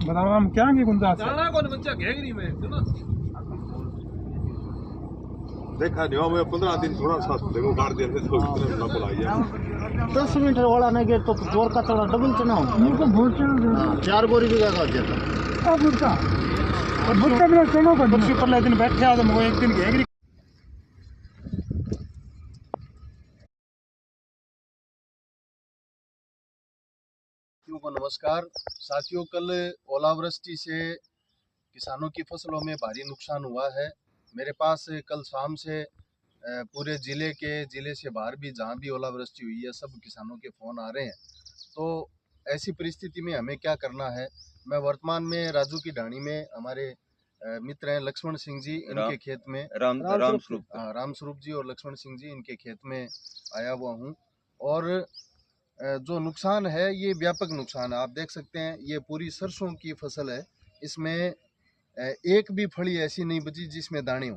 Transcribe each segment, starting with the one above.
बताओ हम क्या की गुंजा देखा नहीं मैं 15 दिन थोड़ा सा देखो गाड़ दिया तो कितना बोला है 10 मिनट वाला नहीं गए तो जोर का थोड़ा डबल चना मुझको बहुत चलो 4 बोरी भी का जाता अब बुट्टा और बुट्टा में चलो को बच्चे पर दिन बैठे आ तो मुझे एक दिन घेगरी। को नमस्कार साथियों, कल ओलावृष्टि से किसानों की फसलों में भारी नुकसान हुआ है। मेरे पास कल शाम से पूरे ज़िले से बाहर भी जहाँ भी ओलावृष्टि हुई है सब किसानों के फ़ोन आ रहे हैं। तो ऐसी परिस्थिति में हमें क्या करना है। मैं वर्तमान में राजू की ढाणी में हमारे मित्र हैं लक्ष्मण सिंह जी, इनके खेत में राम स्वरूप जी और लक्ष्मण सिंह जी इनके खेत में आया हुआ हूँ। और जो नुकसान है ये व्यापक नुकसान है। आप देख सकते हैं ये पूरी सरसों की फसल है, इसमें एक भी फली ऐसी नहीं बची जिसमें दाने हो।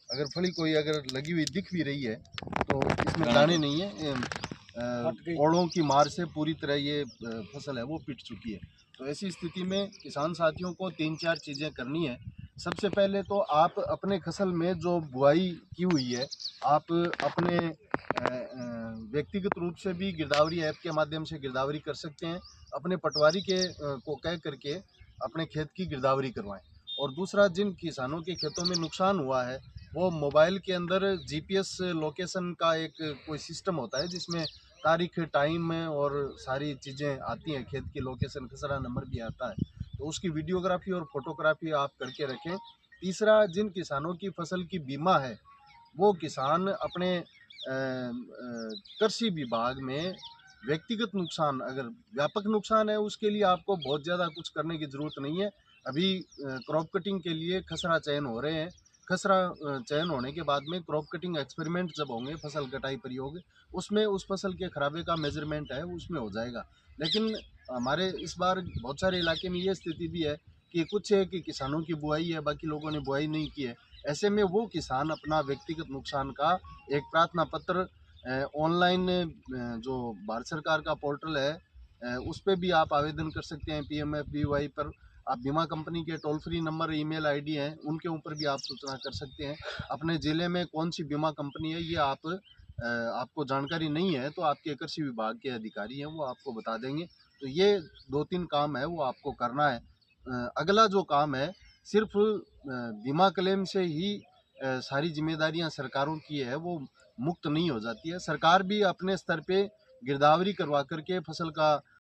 अगर फली कोई अगर लगी हुई दिख भी रही है तो इसमें दाने नहीं है। ओलों की मार से पूरी तरह ये फसल है वो पिट चुकी है। तो ऐसी स्थिति में किसान साथियों को 3-4 चीज़ें करनी है। सबसे पहले तो आप अपने फसल में जो बुआई की हुई है आप अपने व्यक्तिगत रूप से भी गिरदावरी ऐप के माध्यम से गिरदावरी कर सकते हैं। अपने पटवारी को कह करके अपने खेत की गिरदावरी करवाएं। और दूसरा, जिन किसानों के खेतों में नुकसान हुआ है वो मोबाइल के अंदर जीपीएस लोकेशन का एक कोई सिस्टम होता है जिसमें तारीख, टाइम और सारी चीज़ें आती हैं, खेत की लोकेशन, खसरा नंबर भी आता है। तो उसकी वीडियोग्राफी और फोटोग्राफी आप करके रखें। तीसरा, जिन किसानों की फसल की बीमा है वो किसान अपने कृषि विभाग में व्यक्तिगत नुकसान, अगर व्यापक नुकसान है उसके लिए आपको बहुत ज़्यादा कुछ करने की ज़रूरत नहीं है। अभी क्रॉप कटिंग के लिए खसरा चयन हो रहे हैं। खसरा चयन होने के बाद में क्रॉप कटिंग एक्सपेरिमेंट जब होंगे, फसल कटाई प्रयोग, उसमें उस फसल के खराबे का मेजरमेंट है उसमें हो जाएगा। लेकिन हमारे इस बार बहुत सारे इलाके में ये स्थिति भी है कि कुछ है कि किसानों की बुआई है, बाकी लोगों ने बुआई नहीं की है। ऐसे में वो किसान अपना व्यक्तिगत नुकसान का एक प्रार्थना पत्र ऑनलाइन जो भारत सरकार का पोर्टल है उस पर भी आप आवेदन कर सकते हैं। PMFBY पर आप बीमा कंपनी के toll free number, email ID हैं उनके ऊपर भी आप सूचना कर सकते हैं। अपने ज़िले में कौन सी बीमा कंपनी है ये आपको जानकारी नहीं है तो आपके कृषि विभाग के अधिकारी हैं वो आपको बता देंगे। तो ये 2-3 काम है वो आपको करना है। अगला जो काम है, सिर्फ बीमा क्लेम से ही सारी जिम्मेदारियां सरकारों की है वो मुक्त नहीं हो जाती है। सरकार भी अपने स्तर पे गिरदावरी करवा करके फसल का